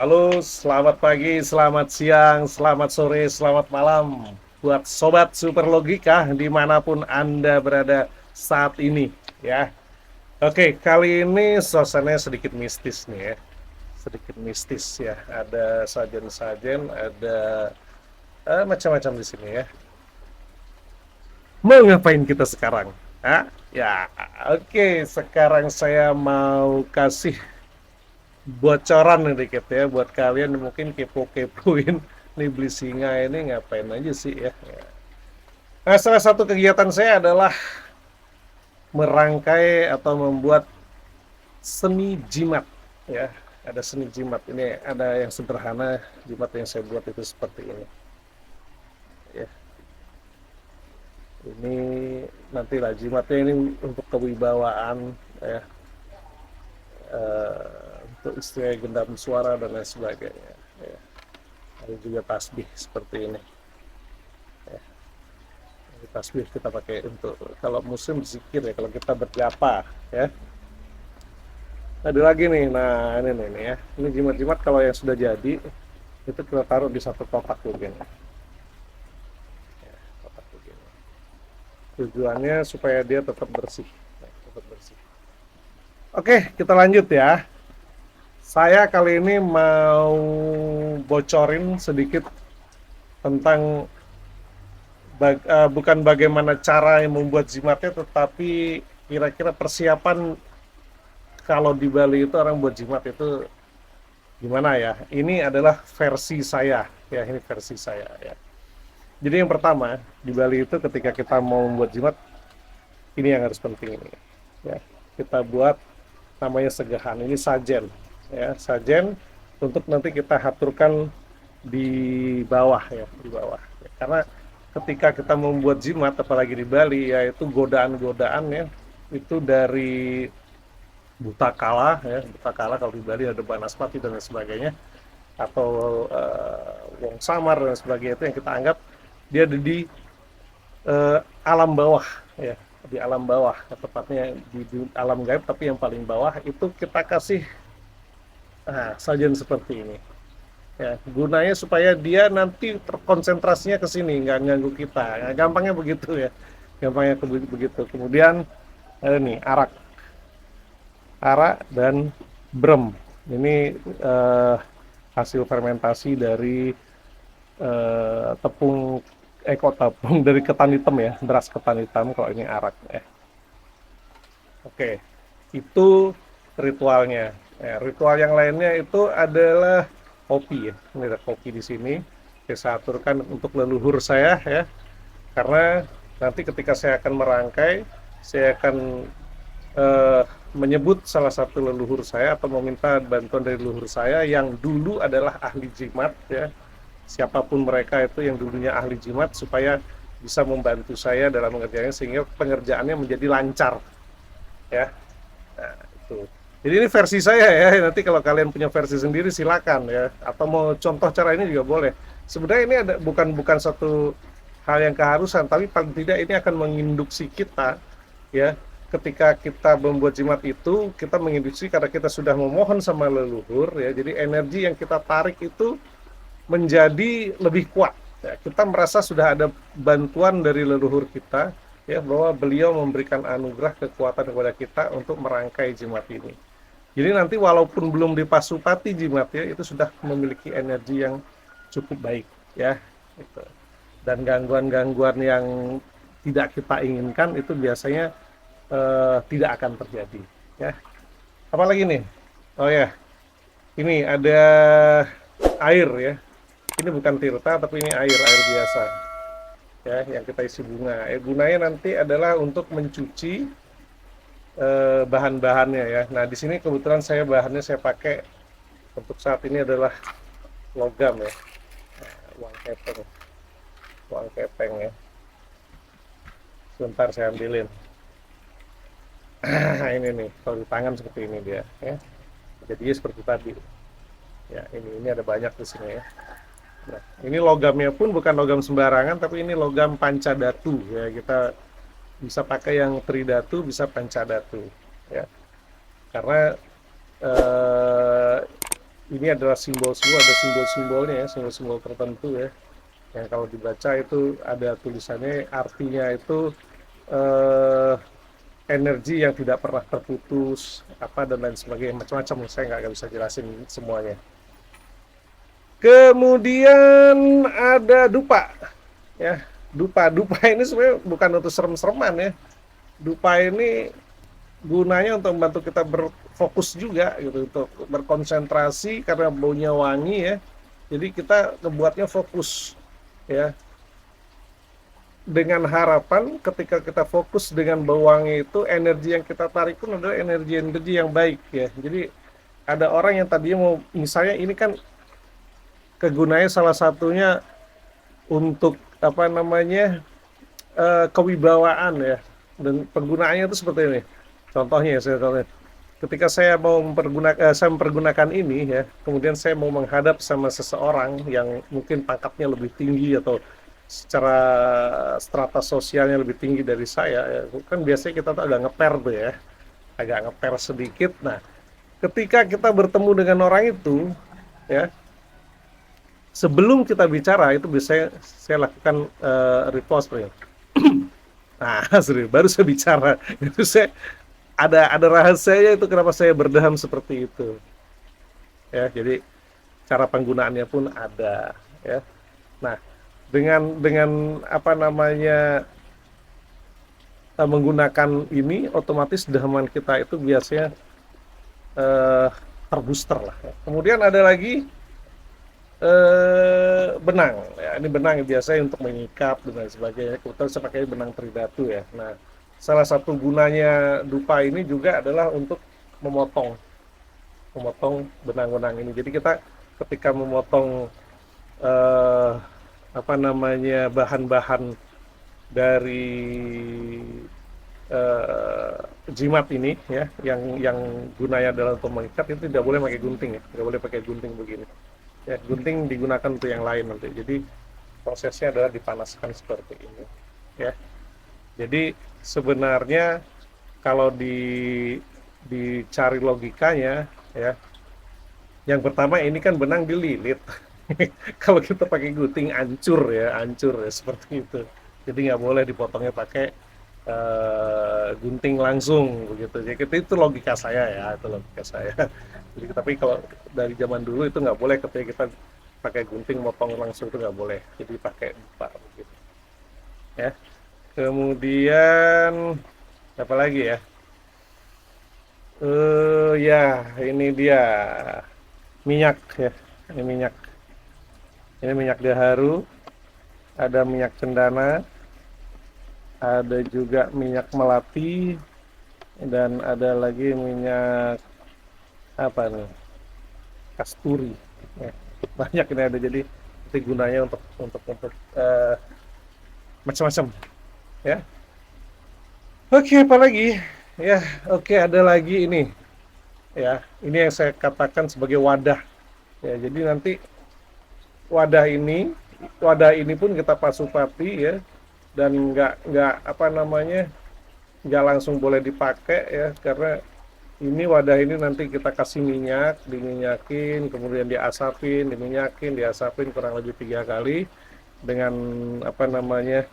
Halo, selamat pagi, selamat siang, selamat sore, selamat malam buat Sobat Super Logika dimanapun Anda berada saat ini ya. Oke, kali ini suasananya sedikit mistis nih ya. Sedikit mistis ya. Ada sajen-sajen, ada macam-macam di sini ya. Mau ngapain kita sekarang? Hah? Ya, oke. Sekarang saya mau kasih bocoran nih dikit ya buat kalian yang mungkin kepo-kepoin nih beli singa ini ngapain aja sih ya. Nah, salah satu kegiatan saya adalah merangkai atau membuat seni jimat ya. Ada seni jimat ini, ada yang sederhana jimat yang saya buat itu seperti ini ya. Ini nantilah jimatnya ini untuk kewibawaan ya, untuk istilah gendam suara dan lain sebagainya ya. Ada juga tasbih seperti ini. Tasbih kita pakai untuk kalau musim zikir ya, kalau kita berjapa ya. Ada lagi nih, nah ini nih ya, ini jimat-jimat kalau yang sudah jadi itu kita taruh di satu kotak begini ya, kotak begini. Tujuannya supaya dia tetap bersih ya, tetap bersih. Oke, kita lanjut ya. Saya kali ini mau bocorin sedikit tentang bukan bagaimana cara yang membuat jimatnya, tetapi kira-kira persiapan kalau di Bali itu orang buat jimat itu gimana ya. Ini adalah versi saya ya, ini versi saya ya. Jadi yang pertama di Bali itu ketika kita mau membuat jimat, ini yang harus penting ini ya. Kita buat namanya segahan, ini sajen ya, sajen untuk nanti kita haturkan di bawah ya, di bawah ya. Karena ketika kita membuat jimat apalagi di Bali ya, itu godaan-godaan ya, itu dari buta kala ya, buta kala kalau di Bali ada banaspati dan lain sebagainya, atau wong samar dan sebagainya, itu yang kita anggap dia ada di alam bawah ya, di alam bawah tepatnya di alam gaib, tapi yang paling bawah itu kita kasih sajian seperti ini ya, gunanya supaya dia nanti terkonsentrasinya ke sini, nggak ganggu kita. Nah, gampangnya begitu ya, gampangnya begitu. Kemudian ada nih arak, dan brem. Ini hasil fermentasi dari tepung kok tepung dari ketan hitam ya, beras ketan hitam kalau ini arak ya. Oke, itu ritualnya. Ritual yang lainnya itu adalah kopi ya. Ini ada kopi di sini. Saya aturkan untuk leluhur saya ya. Karena nanti ketika saya akan merangkai, saya akan menyebut salah satu leluhur saya atau meminta bantuan dari leluhur saya yang dulu adalah ahli jimat ya. Siapapun mereka itu yang dulunya ahli jimat, supaya bisa membantu saya dalam mengerjakannya sehingga pengerjaannya menjadi lancar ya. Nah, itu. Jadi ini versi saya ya. Nanti kalau kalian punya versi sendiri silakan ya. Atau mau contoh cara ini juga boleh. Sebenarnya ini ada bukan satu hal yang keharusan, tapi paling tidak ini akan menginduksi kita ya. Ketika kita membuat jimat itu, kita menginduksi karena kita sudah memohon sama leluhur ya. Jadi energi yang kita tarik itu menjadi lebih kuat. Ya, kita merasa sudah ada bantuan dari leluhur kita ya, bahwa beliau memberikan anugerah kekuatan kepada kita untuk merangkai jimat ini. Jadi nanti walaupun belum dipasupati jimatnya, itu sudah memiliki energi yang cukup baik ya. Gitu. Dan gangguan-gangguan yang tidak kita inginkan itu biasanya tidak akan terjadi ya. Apalagi nih, oh ya, ini ada air ya. Ini bukan tirta tapi ini air biasa ya, yang kita isi bunga. Gunanya nanti adalah untuk mencuci bahan-bahannya ya. Nah di sini kebetulan saya bahannya saya pakai untuk saat ini adalah logam ya, uang kepeng ya. Sebentar saya ambilin. Ini nih, kalau di tangan seperti ini dia ya. Jadinya seperti tadi ya. Ini ada banyak di sini ya. Nah, ini logamnya pun bukan logam sembarangan, tapi ini logam pancadatu ya. Kita bisa pakai yang tridatu, bisa pancadatu ya. Karena ini adalah simbol-simbol, ada simbol-simbolnya ya, simbol-simbol tertentu ya, yang kalau dibaca itu ada tulisannya, artinya itu eh, energi yang tidak pernah terputus, apa dan lain sebagainya, macam-macam. Saya nggak bisa jelasin semuanya. Kemudian ada dupa, ya. Dupa ini sebenarnya bukan untuk serem-sereman ya. Dupa ini gunanya untuk membantu kita berfokus juga gitu, untuk berkonsentrasi karena baunya wangi ya. Jadi kita ngebuatnya fokus ya. Dengan harapan ketika kita fokus dengan bau wangi itu, energi yang kita tarik pun adalah energi-energi yang baik ya. Jadi ada orang yang tadinya mau, misalnya ini kan kegunaannya salah satunya untuk apa namanya, kewibawaan ya, dan penggunaannya itu seperti ini. Contohnya ya, ketika saya mempergunakan ini ya, kemudian saya mau menghadap sama seseorang yang mungkin pangkatnya lebih tinggi atau secara strata sosialnya lebih tinggi dari saya ya, kan biasanya kita tuh agak ngeper tuh ya, agak ngeper sedikit. Nah, ketika kita bertemu dengan orang itu ya, sebelum kita bicara itu biasanya saya lakukan ritual seperti itu. Nah, serius, baru saya bicara. Itu saya ada rahasianya itu kenapa saya berdeham seperti itu. Ya, jadi cara penggunaannya pun ada ya. Nah, dengan apa namanya, menggunakan ini otomatis dehaman kita itu biasanya eh, terbooster lah ya. Kemudian ada lagi benang ya, ini benang biasanya untuk mengikat dan lain sebagainya. Kebetulan saya pakai benang tridatu ya. Nah, salah satu gunanya dupa ini juga adalah untuk memotong memotong benang-benang ini. Jadi kita ketika memotong eh, apa namanya, bahan-bahan dari eh, jimat ini ya, yang gunanya adalah untuk mengikat, itu tidak boleh pakai gunting ya, tidak boleh pakai gunting begini ya. Gunting digunakan untuk yang lain nanti. Jadi prosesnya adalah dipanaskan seperti ini ya. Jadi sebenarnya kalau dicari logikanya ya, yang pertama ini kan benang dililit. Kalau kita pakai gunting hancur ya, hancur ya seperti itu. Jadi nggak boleh dipotongnya pakai gunting langsung begitu. Jadi itu logika saya ya, itu logika saya. Jadi tapi kalau dari zaman dulu itu nggak boleh, ketika kita pakai gunting motong langsung itu nggak boleh. Jadi pakai dupa begitu. Ya. Kemudian apa lagi ya? Ya ini dia minyak ya. Ini minyak. Ini minyak gaharu, ada minyak cendana, ada juga minyak melati, dan ada lagi minyak apa nih, kasturi ya. Banyak ini ada, jadi itu gunanya untuk macam-macam ya. Oke, apa lagi ya? Oke, ada lagi ini ya, ini yang saya katakan sebagai wadah ya. Jadi nanti wadah ini pun kita pasupati ya, dan nggak apa namanya, nggak langsung boleh dipakai ya, karena ini wadah ini nanti kita kasih minyak, diminyakin, kemudian diasapin, diminyakin, diasapin kurang lebih 3 kali dengan apa namanya,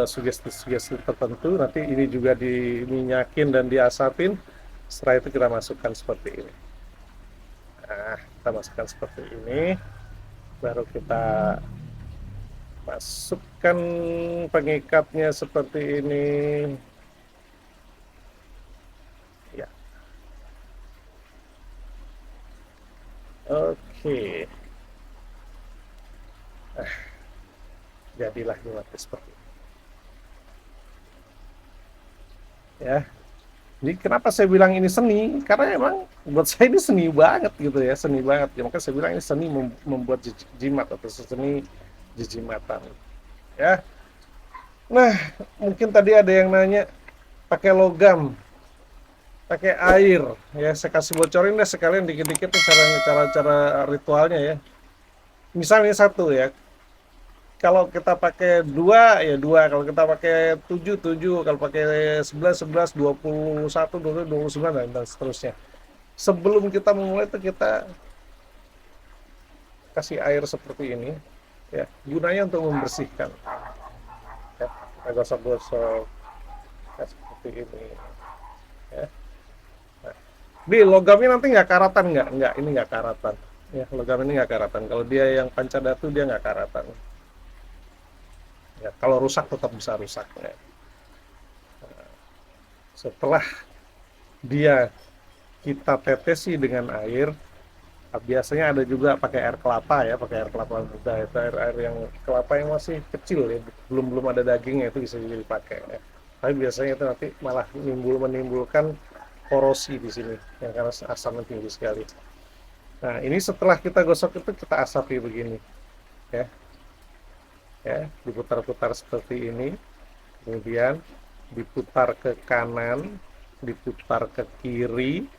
sugesti-sugesti tertentu. Nanti ini juga diminyakin dan diasapin. Setelah itu kita masukkan seperti ini. Nah, kita masukkan seperti ini, baru kita masukkan pengikatnya seperti ini ya. Oke. Jadilah jimatnya seperti ini ya. Jadi kenapa saya bilang ini seni, karena emang buat saya ini seni banget gitu ya, seni banget ya. Makanya saya bilang ini seni membuat jimat atau seni jijimatan ya. Nah, mungkin tadi ada yang nanya pakai logam, pakai air ya. Saya kasih bocorin deh sekalian dikit-dikit tuh cara-cara ritualnya ya. Misalnya satu ya, kalau kita pakai dua ya dua, kalau kita pakai tujuh tujuh, kalau pakai 11 11, 21 20, 29 dan seterusnya. Sebelum kita memulai itu kita kasih air seperti ini, ya, gunanya untuk membersihkan. Ya, kita gosok-gosok ya, seperti ini. Ya. Nah, di logamnya nanti nggak karatan, nggak ini nggak karatan. Ya, logam ini nggak karatan. Kalau dia yang pancadhatu dia nggak karatan. Ya, kalau rusak tetap bisa rusak. Ya. Setelah dia kita tetesi dengan air, biasanya ada juga pakai air kelapa ya, pakai air kelapa muda, itu air yang kelapa yang masih kecil ya, belum ada dagingnya, itu bisa jadi dipakai ya. Tapi biasanya itu nanti malah menimbulkan korosi di sini yang karena asamnya tinggi sekali. Nah, ini setelah kita gosok itu kita asapi begini ya, diputar-putar seperti ini, kemudian diputar ke kanan, diputar ke kiri,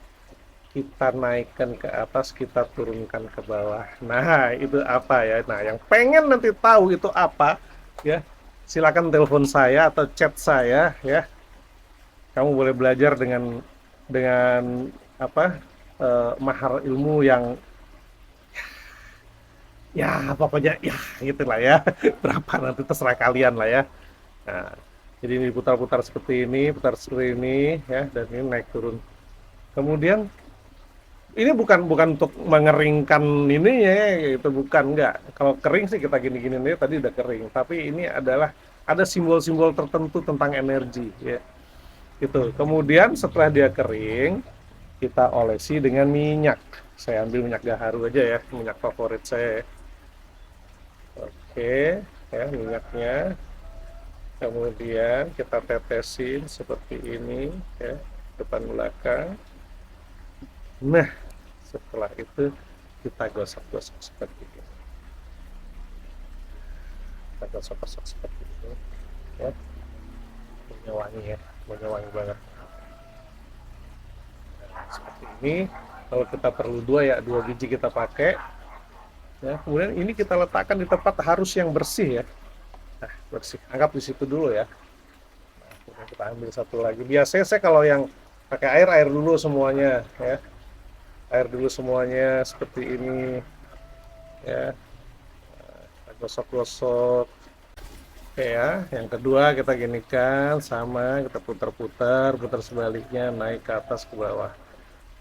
kita naikkan ke atas, kita turunkan ke bawah. Nah, itu apa ya? Nah, yang pengen nanti tahu itu apa, ya, silakan telepon saya atau chat saya, ya. Kamu boleh belajar dengan apa? Mahar ilmu yang ya pokoknya ya gitulah ya. Berapa nanti terserah kalian lah ya. Nah, jadi ini putar-putar seperti ini, putar seperti ini, ya, dan ini naik turun. Kemudian ini bukan untuk mengeringkan ini ya, itu bukan, enggak. Kalau kering sih kita gini-gini nih, tadi udah kering. Tapi ini adalah ada simbol-simbol tertentu tentang energi ya. Itu. Kemudian setelah dia kering, kita olesi dengan minyak. Saya ambil minyak gaharu aja ya, minyak favorit saya. Oke, ya minyaknya. Kemudian kita tetesin seperti ini ya, depan belakang. Nah, setelah itu kita gosok-gosok seperti ini. Kita gosok-gosok seperti ini ya. Wangi ya, wangi banget. Nah, seperti ini. Kalau kita perlu dua biji kita pakai. Ya, kemudian ini kita letakkan di tempat harus yang bersih ya. Nah, bersih. Anggap di situ dulu ya. Nah, kemudian kita ambil satu lagi. Biasanya saya kalau yang pakai air dulu semuanya ya. Air dulu semuanya seperti ini ya. Nah, gosok-gosok. Oke ya. Yang kedua kita ginikan sama, kita putar-putar, putar sebaliknya, naik ke atas ke bawah.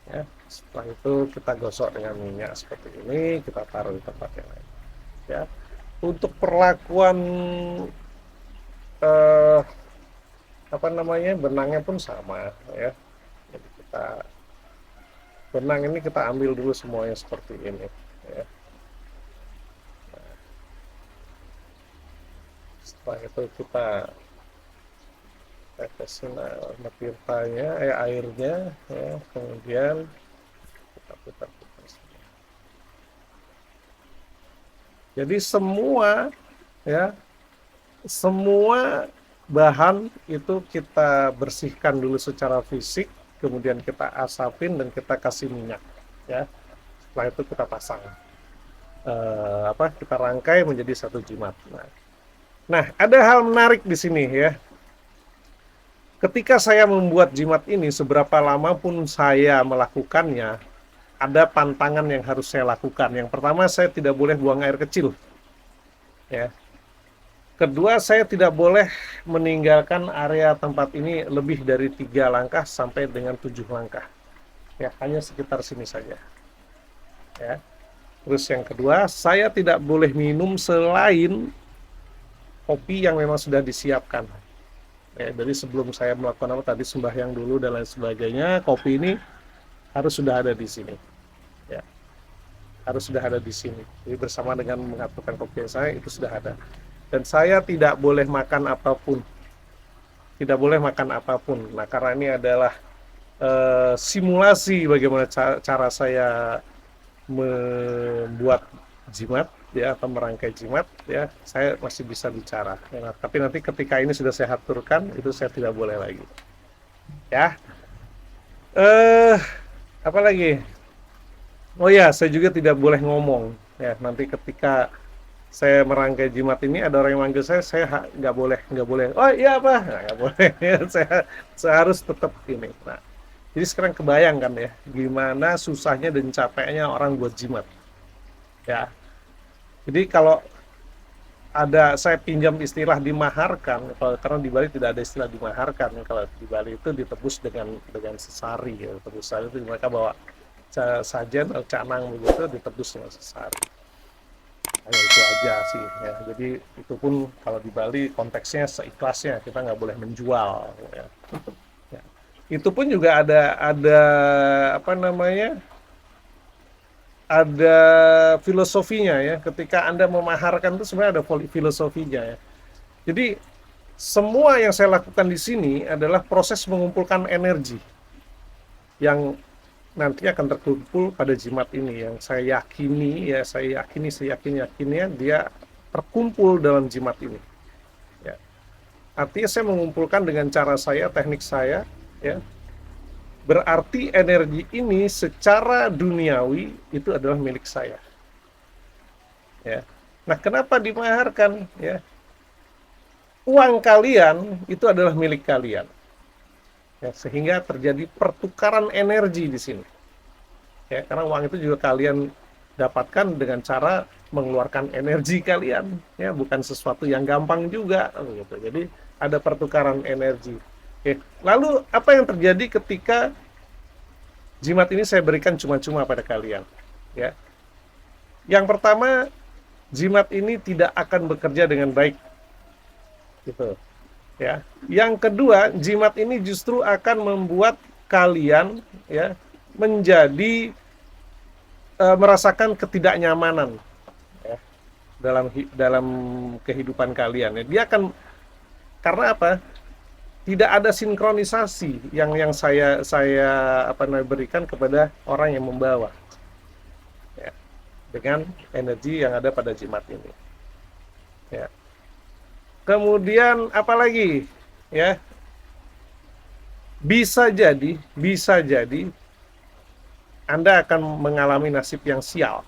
Ya. Setelah itu kita gosok dengan minyak seperti ini, kita taruh di tempat yang lain. Ya. Untuk perlakuan apa namanya, benangnya pun sama ya. Jadi kita benang ini kita ambil dulu semuanya seperti ini ya. Nah, setelah itu kita tetesin tirtanya, airnya ya, kemudian kita putar-putar semua. Jadi semua bahan itu kita bersihkan dulu secara fisik, kemudian kita asapin dan kita kasih minyak ya. Setelah itu kita pasang kita rangkai menjadi satu jimat. Nah, ada hal menarik di sini ya. Ketika saya membuat jimat ini, seberapa lama pun saya melakukannya, ada pantangan yang harus saya lakukan. Yang pertama, saya tidak boleh buang air kecil ya. Kedua, saya tidak boleh meninggalkan area tempat ini lebih dari 3 langkah sampai dengan 7 langkah. Ya, hanya sekitar sini saja. Ya. Terus yang kedua, saya tidak boleh minum selain kopi yang memang sudah disiapkan. Ya, jadi sebelum saya melakukan apa tadi, sembahyang dulu dan lain sebagainya, kopi ini harus sudah ada di sini. Ya. Harus sudah ada di sini. Jadi bersama dengan mengaturkan kopi saya itu sudah ada. Dan saya tidak boleh makan apapun. Tidak boleh makan apapun. Nah, karena ini adalah simulasi bagaimana cara saya membuat jimat ya, atau merangkai jimat ya, saya masih bisa bicara ya, tapi nanti ketika ini sudah saya aturkan, itu saya tidak boleh lagi ya. Apa lagi? Oh ya, saya juga tidak boleh ngomong ya. Nanti ketika saya merangkai jimat ini, ada orang yang manggil saya nggak boleh. Oh iya apa? Nah, nggak boleh. saya harus tetap ini. Nah, jadi sekarang kebayang kan ya, gimana susahnya dan capeknya orang buat jimat. Ya, Jadi kalau ada, saya pinjam istilah dimaharkan, karena di Bali tidak ada istilah dimaharkan. Kalau di Bali itu ditebus dengan sesari, ya. Tebus sesari itu mereka bawa sajen atau canang begitu, ditebus dengan sesari. Hanya itu aja sih ya. Jadi itu pun kalau di Bali konteksnya seikhlasnya, kita nggak boleh menjual ya. Ya. Itu pun juga ada apa namanya, ada filosofinya ya. Ketika Anda memaharkan itu sebenarnya ada filosofinya ya. Jadi semua yang saya lakukan di sini adalah proses mengumpulkan energi yang nanti akan terkumpul pada jimat ini, yang saya yakini ya, saya yakinnya dia terkumpul dalam jimat ini ya. Artinya saya mengumpulkan dengan cara saya, teknik saya ya. Berarti energi ini secara duniawi itu adalah milik saya ya. Nah, kenapa dimaharkan ya? Uang kalian itu adalah milik kalian ya, sehingga terjadi pertukaran energi di sini ya, karena uang itu juga kalian dapatkan dengan cara mengeluarkan energi kalian ya, bukan sesuatu yang gampang juga gitu. Jadi ada pertukaran energi. Oke. Lalu apa yang terjadi ketika jimat ini saya berikan cuma-cuma pada kalian ya? Yang pertama, jimat ini tidak akan bekerja dengan baik gitu ya. Yang kedua, jimat ini justru akan membuat kalian ya menjadi merasakan ketidaknyamanan ya, dalam kehidupan kalian ya. Dia akan, karena apa? Tidak ada sinkronisasi yang saya apa namanya, berikan kepada orang yang membawa ya, dengan energi yang ada pada jimat ini ya. Kemudian apalagi ya, bisa jadi Anda akan mengalami nasib yang sial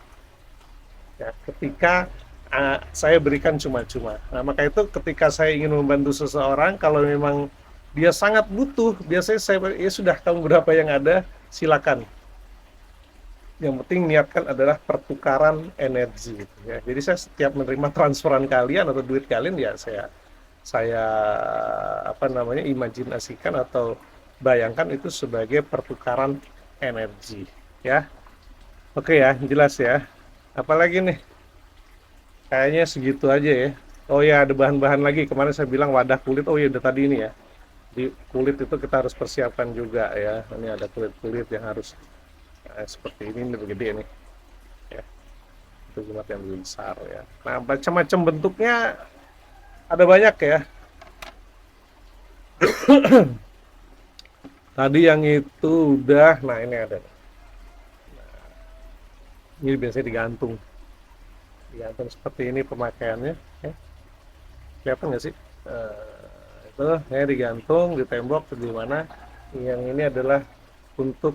ya, ketika saya berikan cuma-cuma. Nah, maka itu ketika saya ingin membantu seseorang, kalau memang dia sangat butuh, biasanya saya, ya sudah, kamu berapa yang ada, silakan. Yang penting niatkan adalah pertukaran energi ya. Jadi saya setiap menerima transferan kalian atau duit kalian ya, saya apa namanya, imajinasikan atau bayangkan itu sebagai pertukaran energi ya. Oke ya, jelas ya. Apalagi nih? Kayaknya segitu aja ya. Oh ya, ada bahan-bahan lagi. Kemarin saya bilang wadah kulit. Oh ya, udah tadi ini ya. Di kulit itu kita harus persiapkan juga ya. Ini ada kulit-kulit yang harus seperti ini begede nih. Ya, itu jimat yang lebih besar ya. Nah, macam-macam bentuknya ada banyak ya. Tadi yang itu udah, nah ini ada. Ini biasanya digantung seperti ini pemakaiannya ya. Kelihatan nggak sih? Itu ya, digantung di tembok atau di mana. Yang ini adalah untuk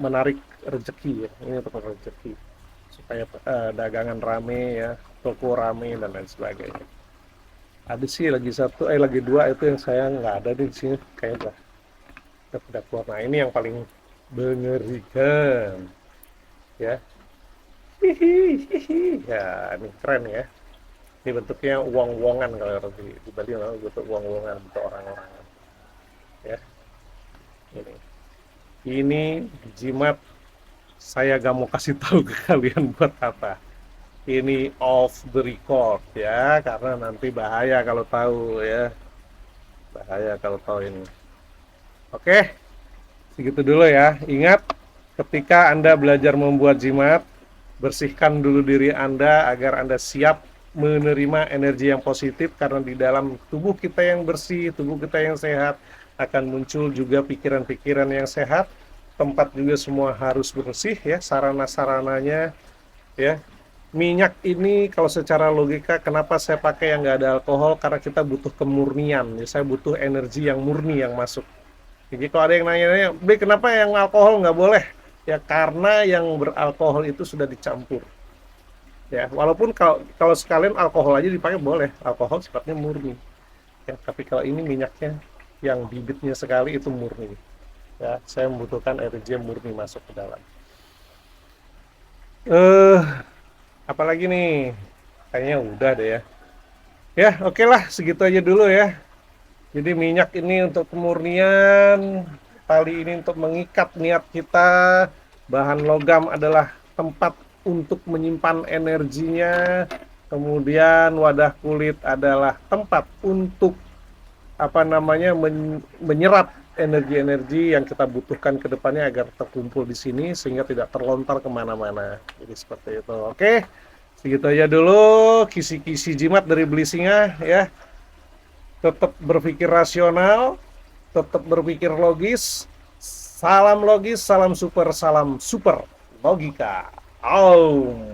menarik rezeki ya. Ini untuk rezeki supaya dagangan rame ya, toko rame dan lain sebagainya. Ada sih lagi satu, lagi dua itu yang saya nggak ada di sini kayaknya udah keluar. Nah, ini yang paling mengerikan ya. Hihihi. Ya, ini keren ya. Ini bentuknya uang-uangan, kalau di Bali bentuk uang-uangan, bentuk orang-orang ya. Ini jimat saya gak mau kasih tahu ke kalian buat apa. Ini off the record ya, karena nanti bahaya kalau tahu ya. Bahaya kalau tahu ini. Oke, segitu dulu ya. Ingat, ketika Anda belajar membuat jimat, bersihkan dulu diri Anda agar Anda siap menerima energi yang positif, karena di dalam tubuh kita yang bersih, tubuh kita yang sehat, akan muncul juga pikiran-pikiran yang sehat. Tempat juga semua harus bersih ya, sarana-sarananya ya. Minyak ini kalau secara logika, kenapa saya pakai yang nggak ada alkohol? Karena kita butuh kemurnian ya, saya butuh energi yang murni yang masuk. Jadi kalau ada yang nanya-nanya, kenapa yang alkohol nggak boleh? Ya karena yang beralkohol itu sudah dicampur ya. Walaupun kalau sekalian alkohol aja dipakai boleh, alkohol sifatnya murni ya, tapi kalau ini minyaknya yang bibitnya sekali itu murni ya, saya membutuhkan energi yang murni masuk ke dalam. Apalagi nih? Kayaknya udah deh ya. Ya, oke lah, segitu aja dulu ya. Jadi minyak ini untuk kemurnian, tali ini untuk mengikat niat kita, bahan logam adalah tempat untuk menyimpan energinya, kemudian wadah kulit adalah tempat untuk menyerap energi-energi yang kita butuhkan ke depannya agar terkumpul di sini sehingga tidak terlontar kemana-mana. Jadi seperti itu. Oke, segitu aja dulu kisi-kisi jimat dari beli singa ya. Tetap berpikir rasional, tetap berpikir logis. Salam logis, salam super logika. Om.